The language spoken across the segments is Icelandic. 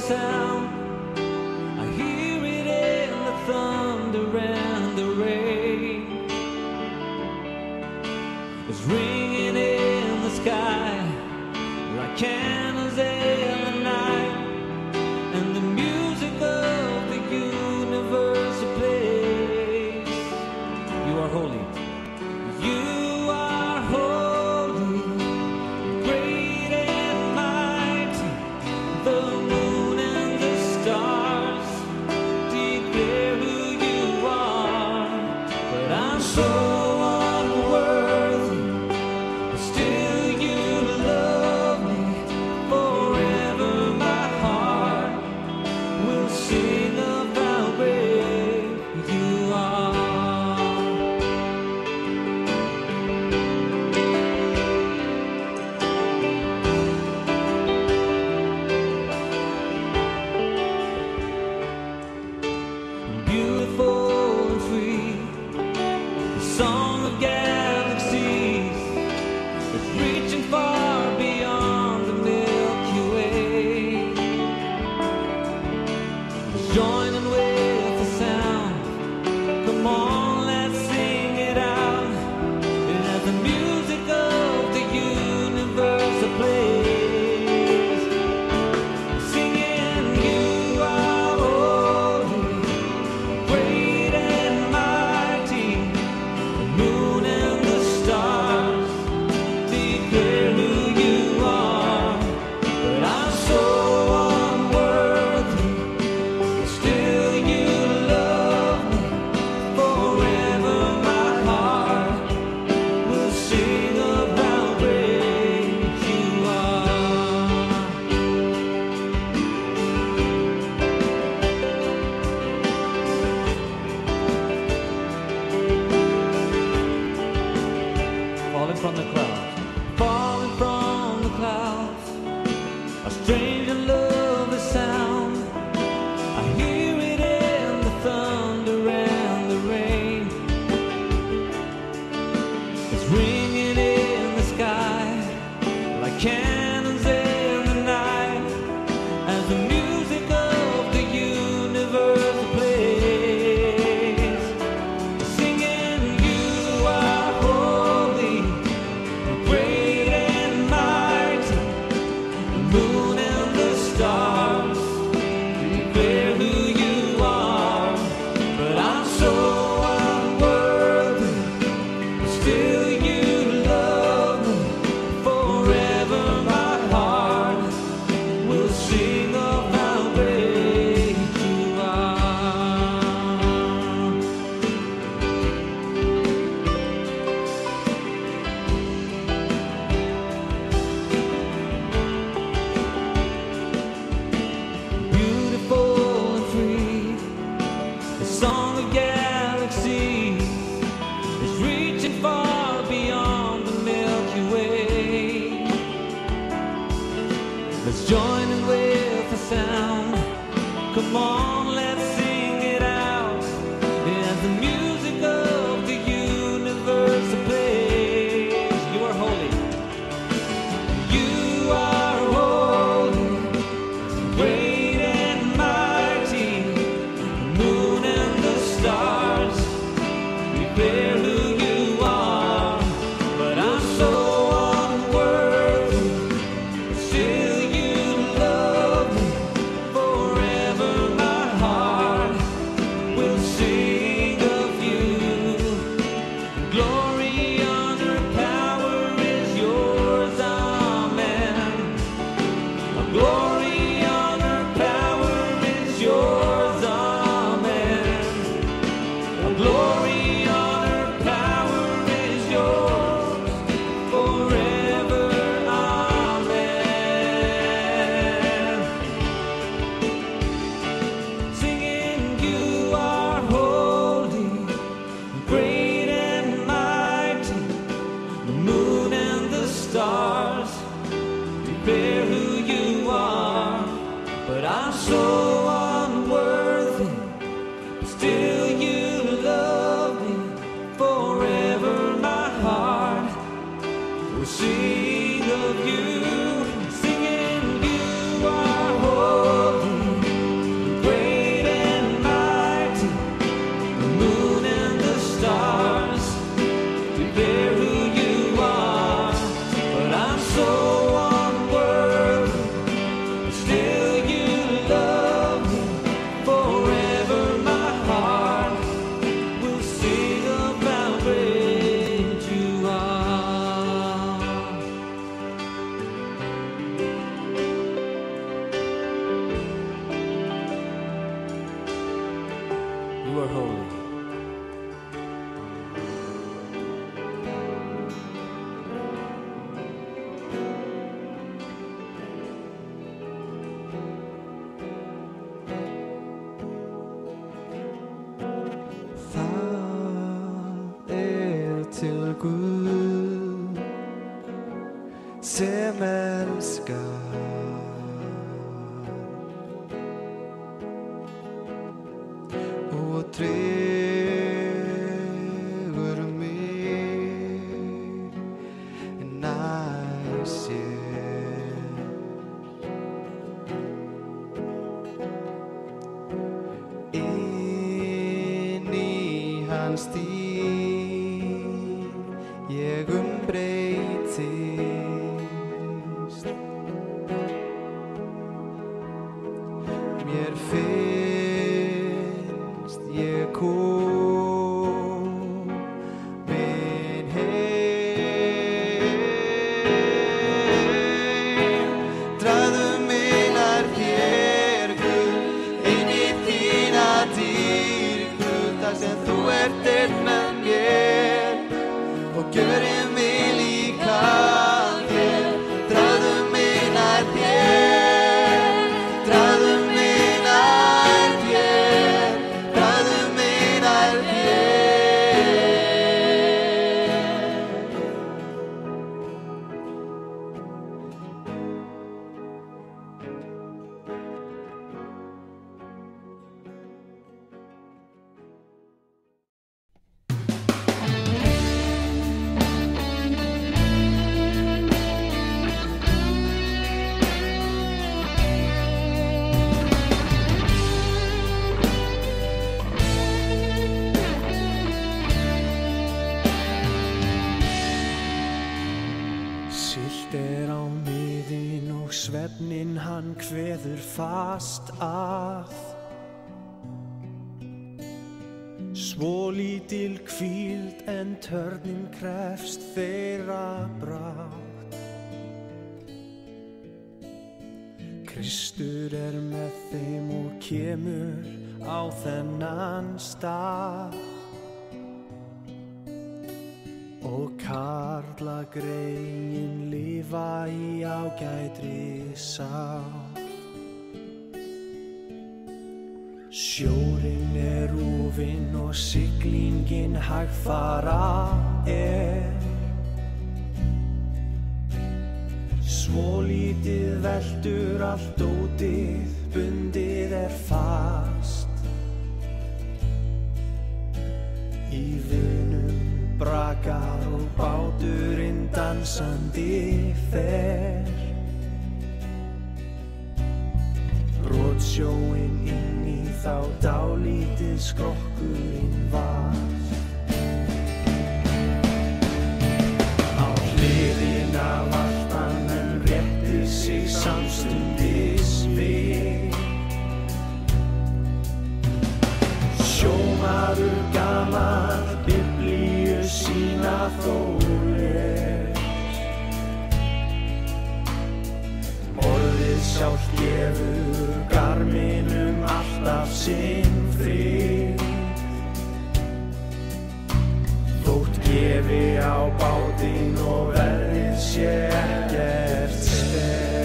sound. I hear it in the thunder and the rain. It's ringing in the sky like cannons in the night, and the music of the universe plays. You are holy. You are holy, great and mighty. The moon and the stars declare who you are. But I'm so unworthy, but still you love me. Forever my heart will sing of how great you are. Beautiful and free, the song of galaxies is reaching far beyond the Milky Way. It's joining with the sound. Come on, let's sing it out. And as the music of the universe plays, singing you are holy, great and mighty. The moon and the stars declare who you are. But I'm so unworthy, but still you love me. Forever my heart will sing of how great you are. Falling from the clouds, falling from the clouds, a strange and lovely sound. I hear it in the thunder and the rain. It's ringing in the sky like cannons in the night, as the music of the universe plays, singing you are holy, great and mighty. The moon and the stars declare who you are. But I'm so unworthy, but still you love me. Forever my heart will sing of how great you are. Beautiful and free, the song of galaxies is reaching far beyond the Milky Way. Let's join in with the sound. Come on, let's sing it out. As the music of the universe plays, you are holy. You are holy, great and mighty. The moon and the stars declare who you are. But I'm so unworthy, but still you love me. Forever my heart will sing of you. Glory, honor, power is yours, amen. Glory, honor, power is yours, amen. Glory, honor, power is yours, forever, amen. Singing you are holy, great and mighty. The moon and the stars declare who you are. But I'm so unworthy, but still you love me. Forever my heart will sing of you, singing you are holy. are holy. Til Gud sem elskar og dregur mig nær sér. Inn í hans stíl ég breytist, mér finnst ég komin heim. Dragðu mig nær þér, Guð, inn í þína dýrð, þar sem þú ert einn með mér og gjörðu mig líka þér. Dragðu mig nær þér, dragðu mig nær þér, dragðu mig nær þér. Siglt á miðin og svefnin hann kveður fast að. Svo lítil hvíld en törnin krefst þeirra brátt. Kristur með þeim og kemur á þennan stað. Og karlagreyin lifa í ágætri sátt. Sjórinn rúfinn og siglingin hægfara Svo lítið veldur allt dótið, bundið fast. Í vinum brakar og báturinn dansandi fer. Brotsjóin inn í þá dálítið skrokkurinn var. Á hliðina valt hann en rétti sig samstundis við. Sjómaður gamall Biblíu sína þó les. Orðið sjálft gefur garminum alltaf sinn frið. Þótt gefi á bátinn og verðið sé ekkert sterkt.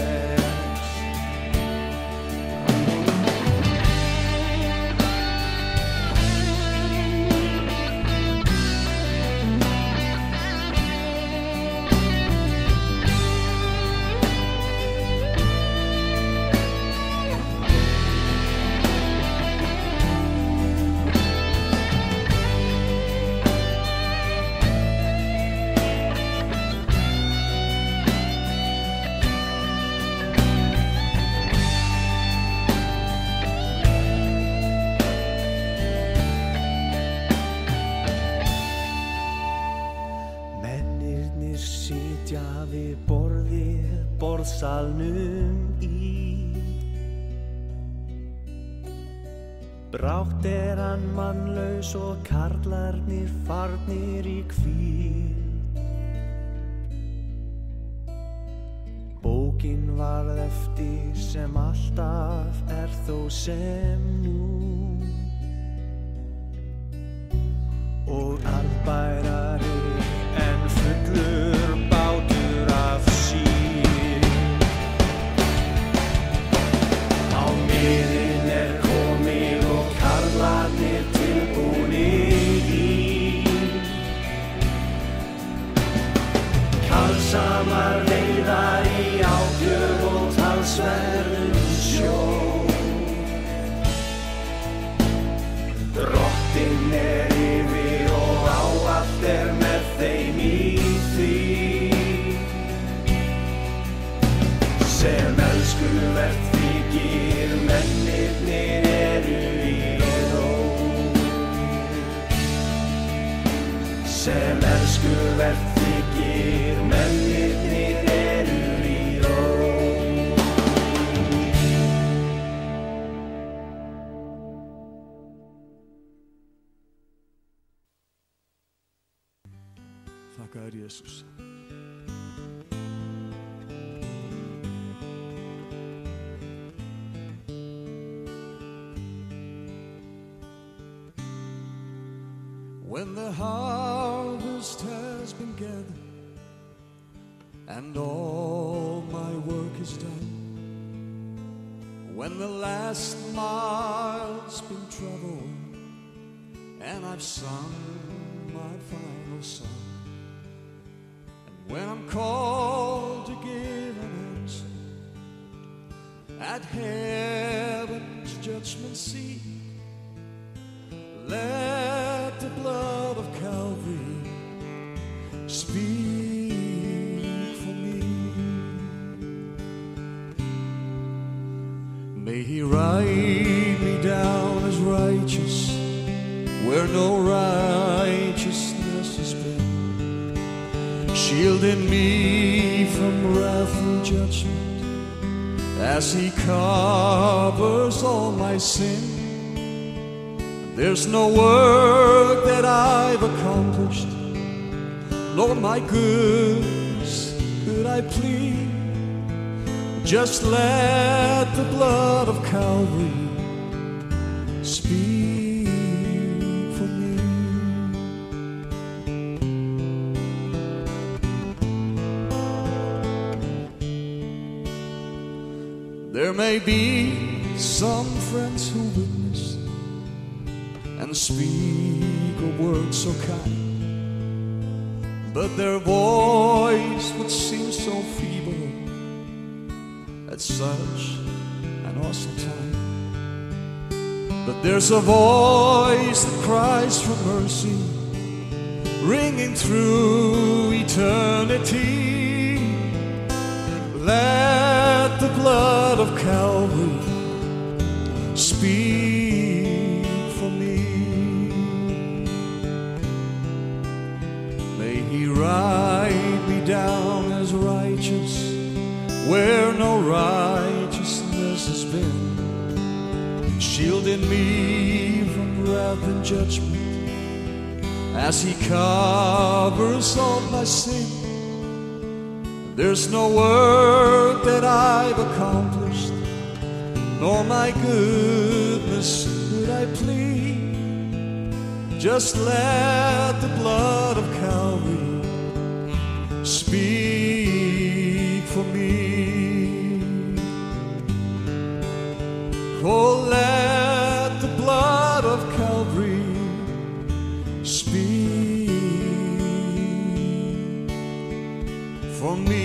Borðsalnum í. Brátt hann mannlaus og karlarnir farnir í hvíld. Bókin varð eftir sem alltaf þó sem nú. bærari en fullur bátur af sín. Á miðin komið og karlarnir tilbúnir í. Kalsamar veiðar í ábjörn og talsverðum sjó. Drottinn yfir og ávallt með þeim í því. Sem elskuvert þykir mennirnir eru í ró. Sem elskuvert þykir mennirnir eru í ró. Þakka þér, Jesus. When the harvest has been gathered and all my work is done, when the last mile's been traveled and I've sung my final song, when I'm called to give an answer at heaven's judgment seat, let the blood of Calvary speak for me. May He write me down as righteous where no righteousness has been, shielding me from wrath and judgment as He covers all my sin. There's no work that I've accomplished, nor my goodness could I plead. Just let the blood of Calvary speak for me. There may be some friends who witness and speak a word so kind, but their voice would seem so feeble at such an awesome time. But there's a voice that cries for mercy, ringing through eternity. Let the blood of Calvary speak for me. May He write me down as righteous where no righteousness has been, shielding me from wrath and judgment as He covers all my sin. There's no work that I've accomplished, nor my goodness could I plead. Just let the blood of Calvary speak for me. Oh, let the blood of Calvary speak for me.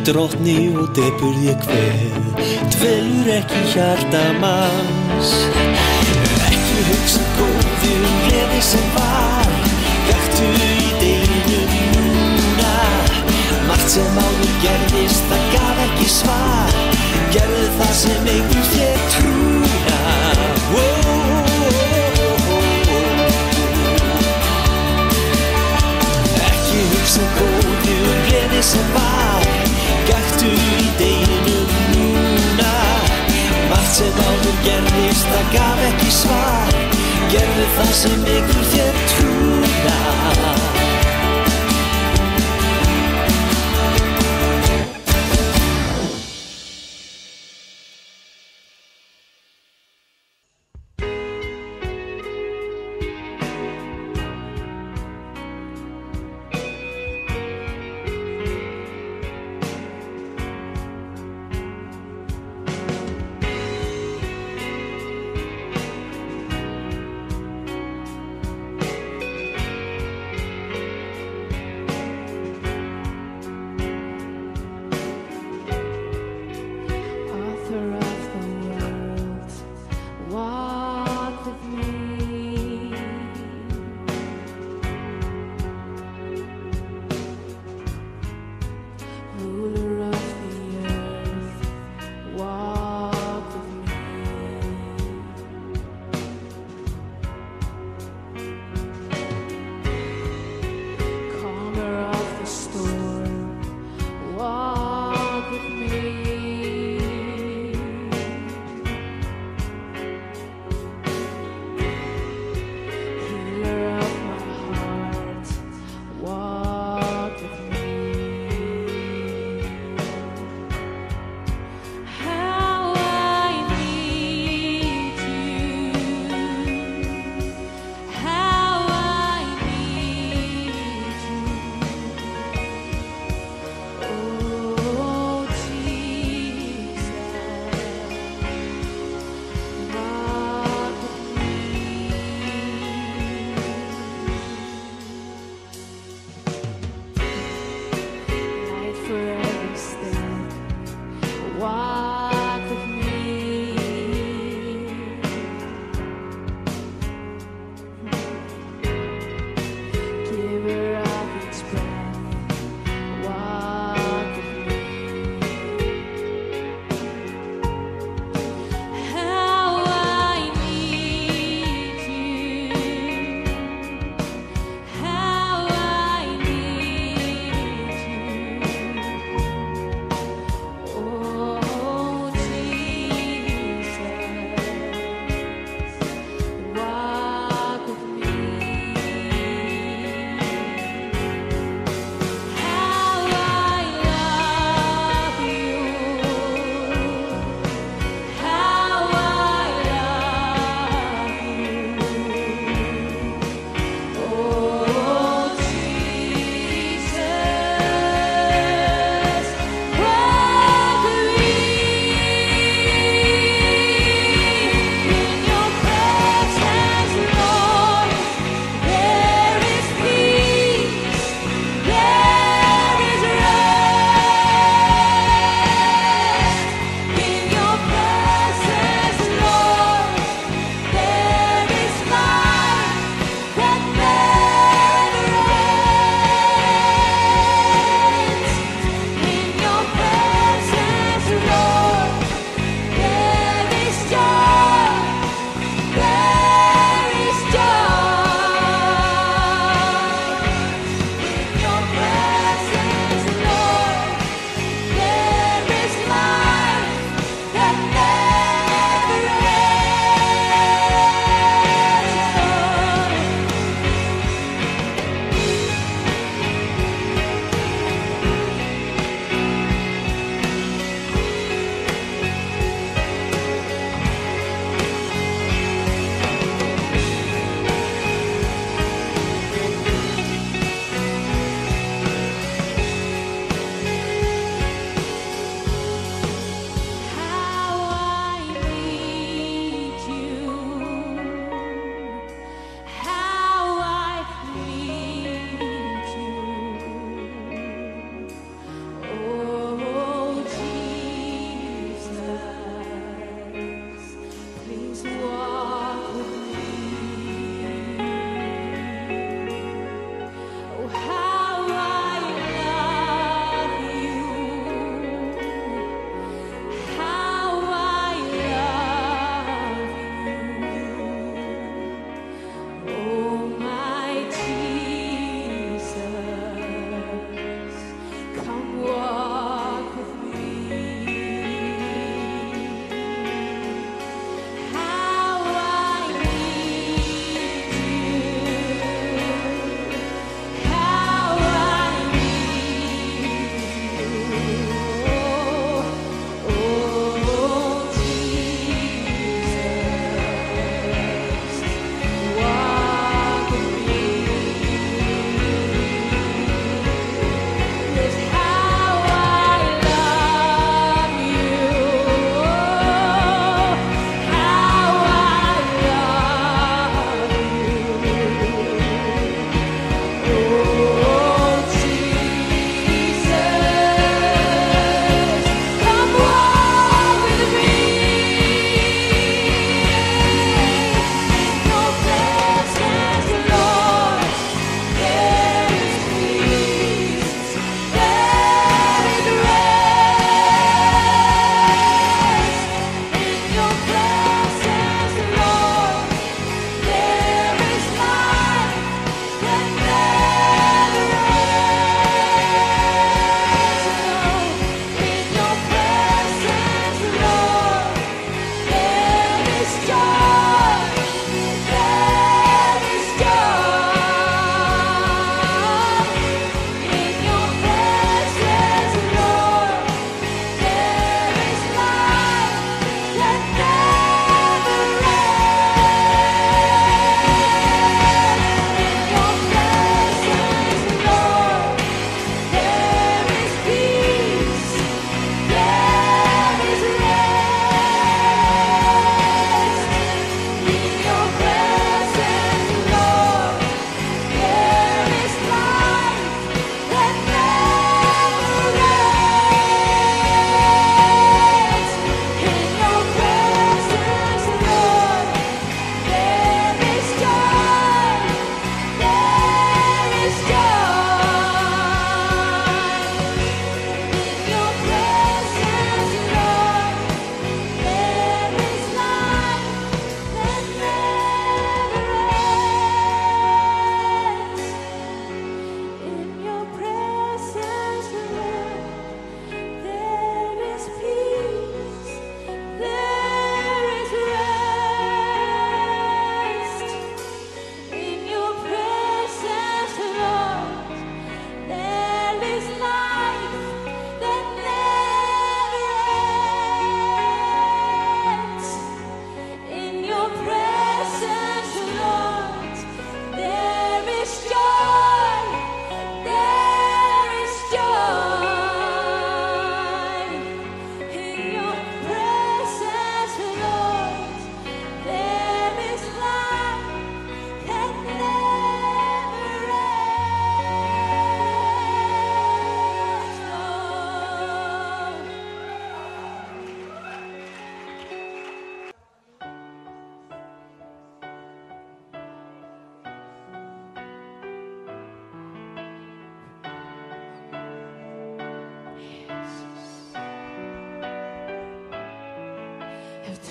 Drottni og depurð ég kveð, dvelur ekki hjarta manns. Ekki hugsa góði gleði sem var, gakktu í deginum núna. Margt sem áður gerðist, það gaf ekki svar, gerðu það sem eigur þér trúna. Ekki hugsa góði gleði sem var, gakktu í deginum núna. Margt sem áður gerðist, það gaf ekki svar, gerðu það sem eigur þér trúna.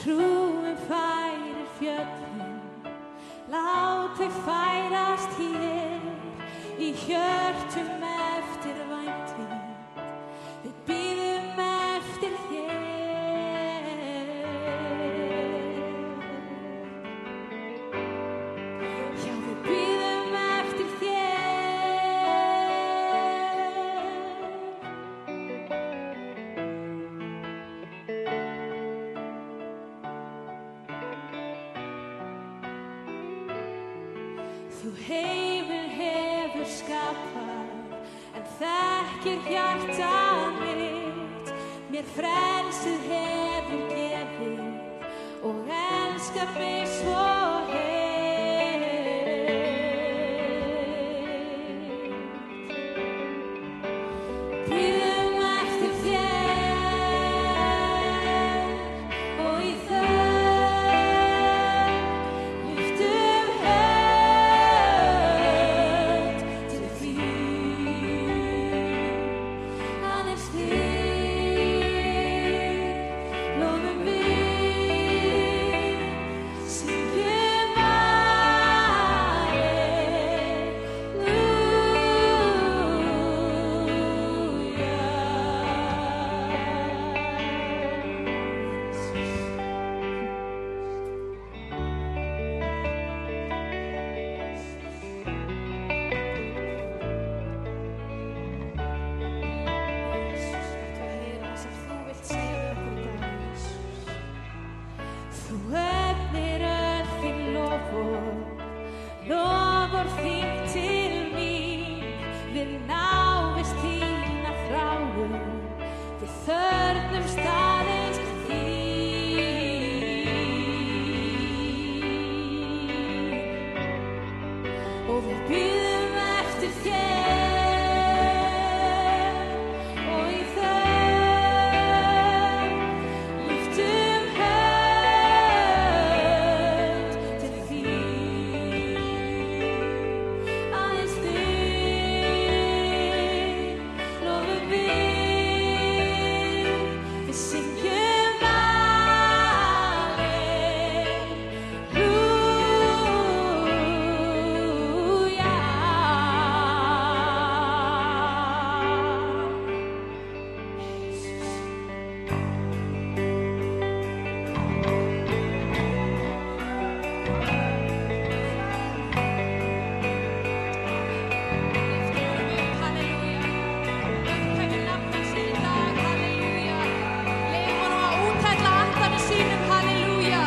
trúin færir fjöllin, lát þau færast hér í hjörtum eftir vænting. Við bíðum eftir þér. Já, við bíðum eftir Þú hefur skapað, en þekkir hjartað mitt. Mér frelsið hefur gefið og elskar mig svo heitt. Bíðum eftir þér og í þögn lyftum hönd til þín. Aðeins þig lofum við, syngjum Þú efnir öll þín lofvörð þín til mín. Við návist þína þráum, við þörfnumst aðeins þín. Og við bíðum eftir þér og í þögn lyftum hönd til þín. Aðeins þig lofum við syngjum halleluja.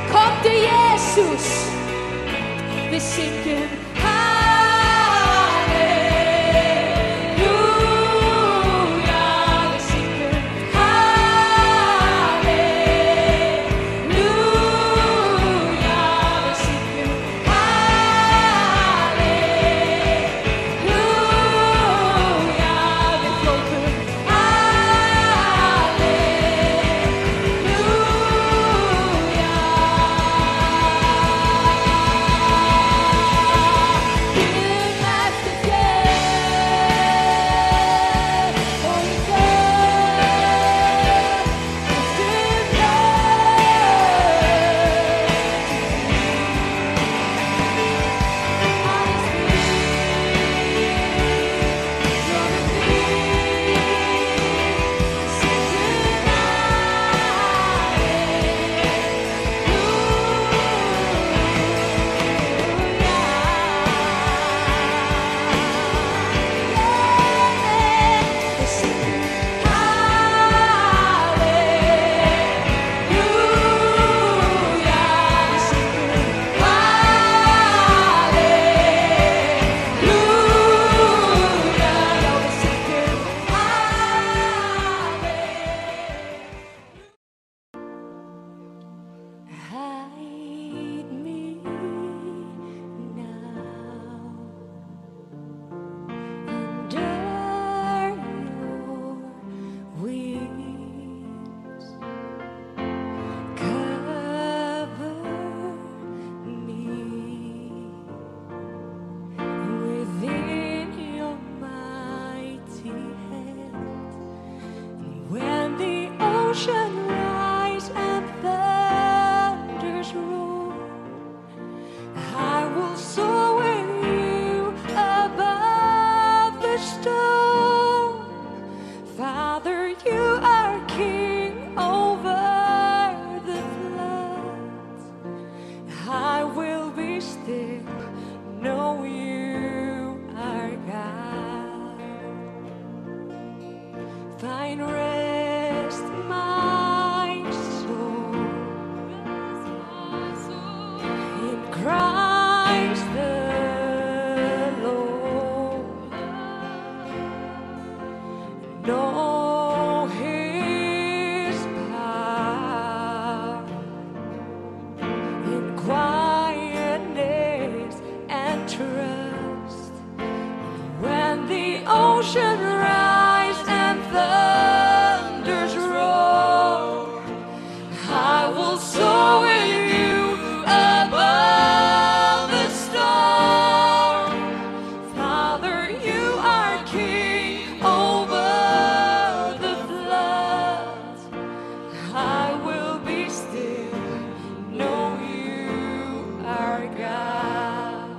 Komdu Jesús, við syngjum halleluja. Við syngjum halleluja. Við syngjum halleluja. Við hrópum halleluja. ocean rise and thunders roar, I will soar with you above the storm. Father, you are king over the floods. I will be still, know you are God.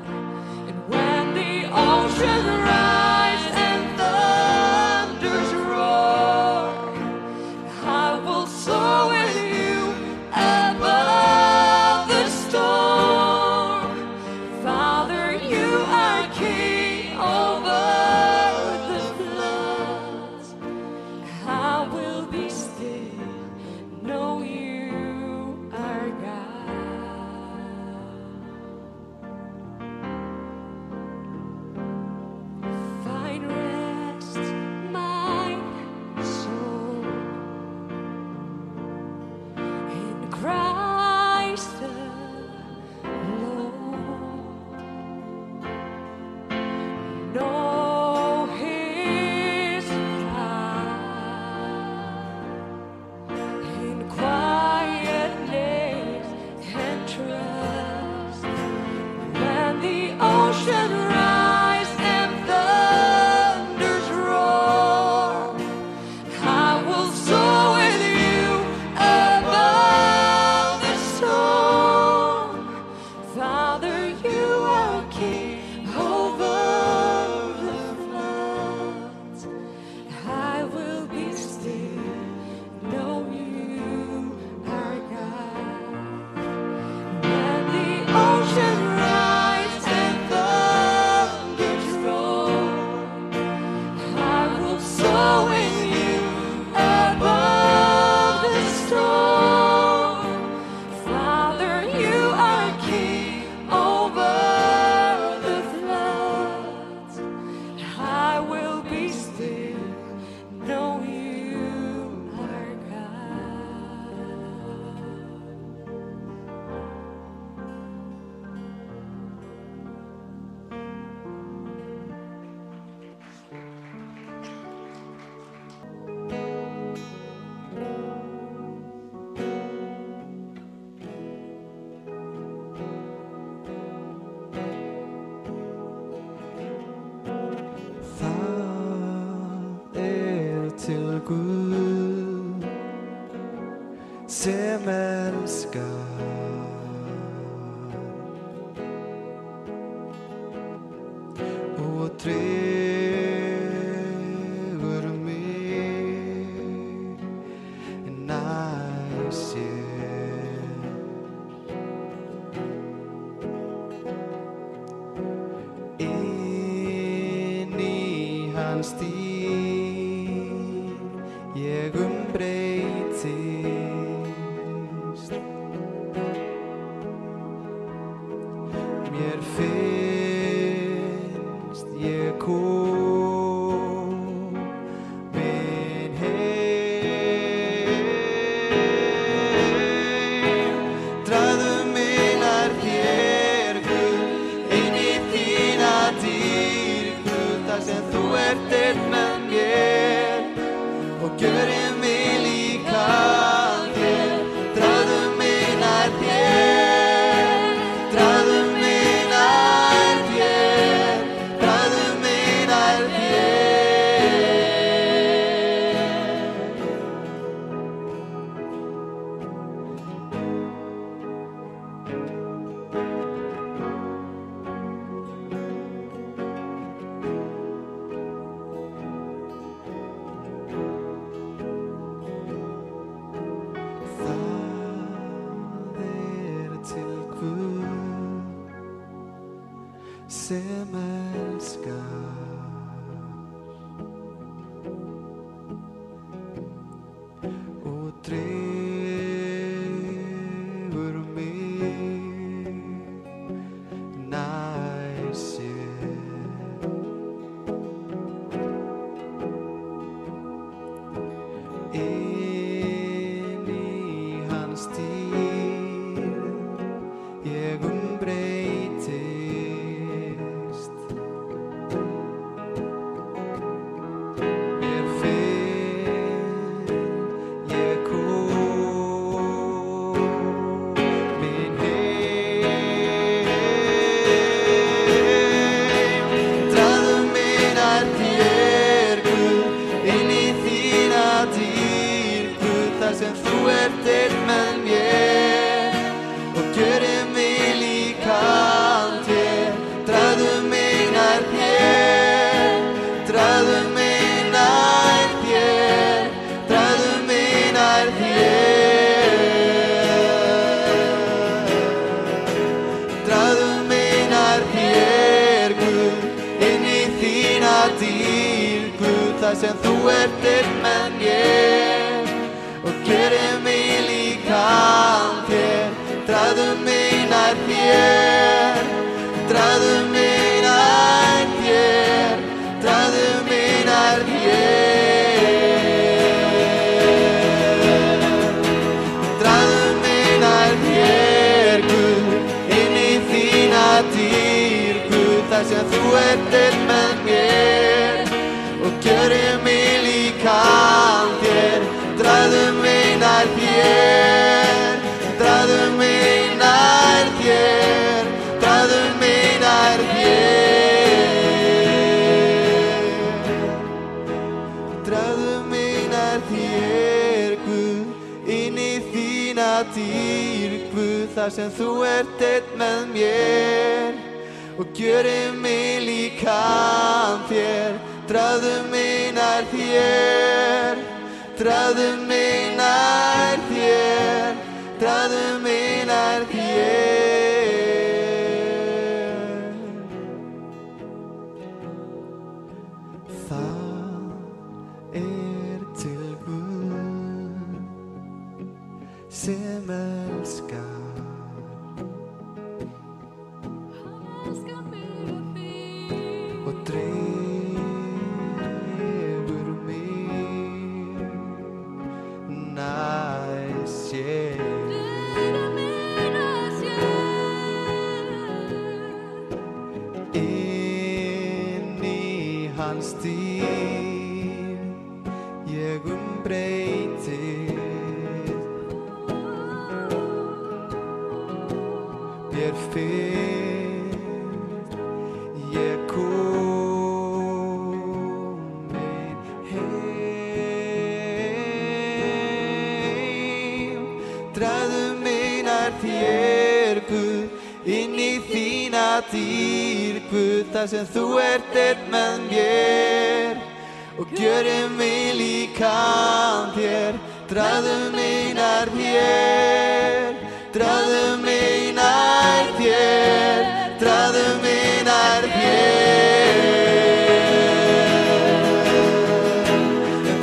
And when the ocean rise and thunders roar, I will soar with you above the storm. Father, you are king over the floods. I will be still, know you are God. Find rest, my soul, in Christ alone. Know His power in quietness and trust. When the ocean rise and thunders roar, I will soar with you above the storm. Father, you are king over the floods. I will be still, know you are God. When the ocean rise and thunders roar, I will soar with you above the storm. Father, you are king over the floods. I will be still, know you are God. Það til Guð sem elskar og dregur mig nær sér. Inn í hans stíl ég umbreytist. Mér finnst ég komin heim. Dragðu mig nær þér, Guð, inn í þína dýrð, þar sem þú ert einn með mér og gjörðu mig líka þér. Dragðu mig nær þér, dragðu mig nær þér, dragðu mig nær þér. Sem elskar og dregur mig nær sér. Inn í hans dýrð ég umbreytist. þar sem þú ert einn með mér og gerir mig líkan þér. Dragðu mig nær þér, dragðu mig nær þér, dragðu mig nær þér. Dragðu mig nær þér, Guð, inn í þína dýr, Guð, þar sem þú ert einn með mér og gerir mig líkan þér. Dragðu mig nær þér, dragðu mig nær þér, dragðu mig nær þér. Dragðu mig nær þér, Guð, inn í þína dýr, Guð, þar sem þú ert einn með mér og gjörir mig líkan þér. Dragðu mig nær þér, dragðu mig nær þér, dragðu mig nær þér. Það til Guð sem elskar og dregur mig nær sér. Inn í hans dýr ég breytið, mér fyrst ég komin heim. Dragðu mig nær þér, Guð, inn í þína dýr, Guð, þar sem þú ert einn með mér og gjörir mig líkan þér. Dragðu mig nær þér, dragðu mig nær þér, dragðu mig nær þér.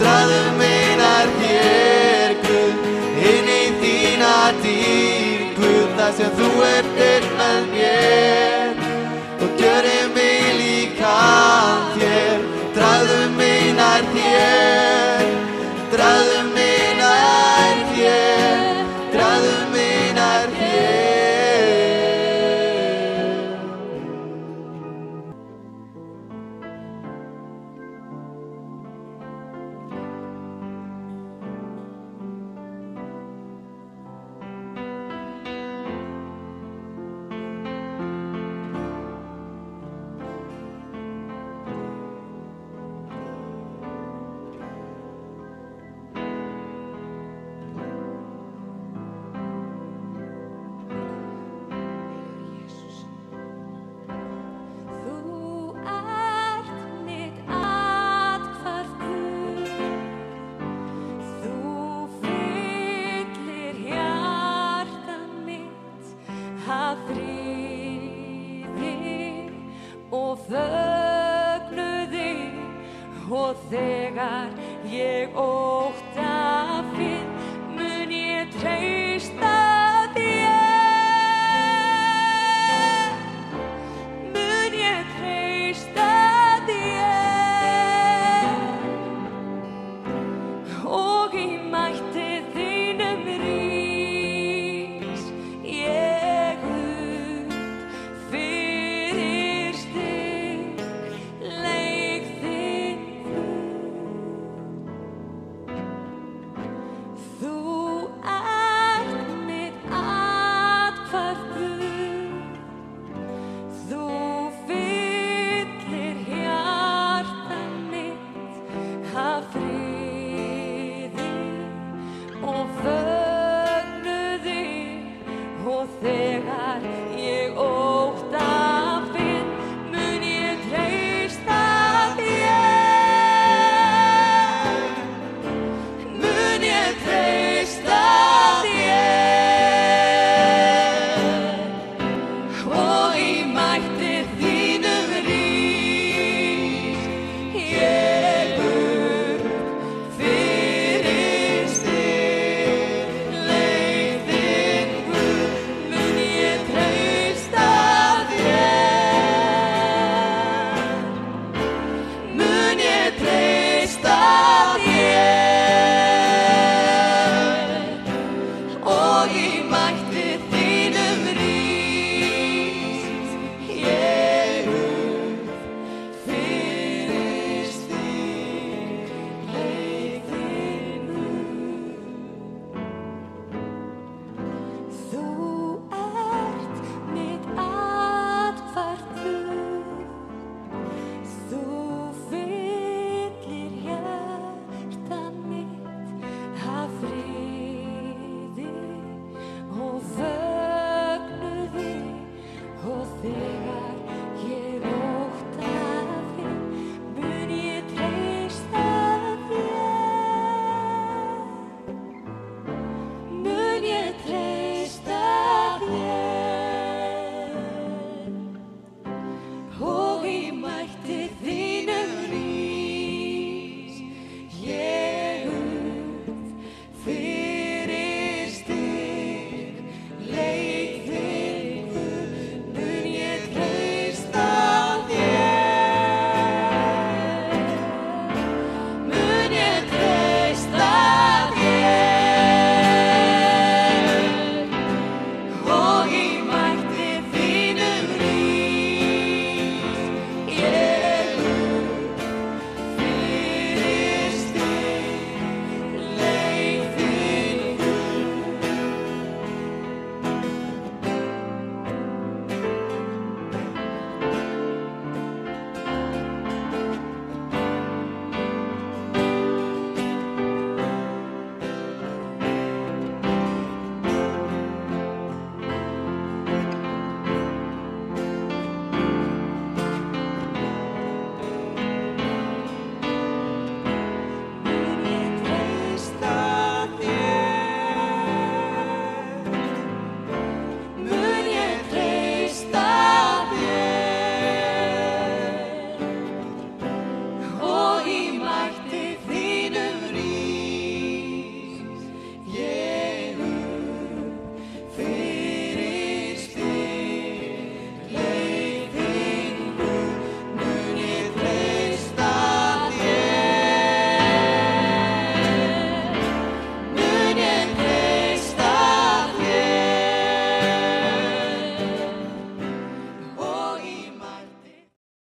Dragðu mig nær þér, Guð, inn í þína dýr, Guð, þar sem þú ert einn með mér og gjörir mig líkan þér. Dragðu mig nær þér, dragðu mig nær þér, dragðu mig nær þér. Og þegar ég óttast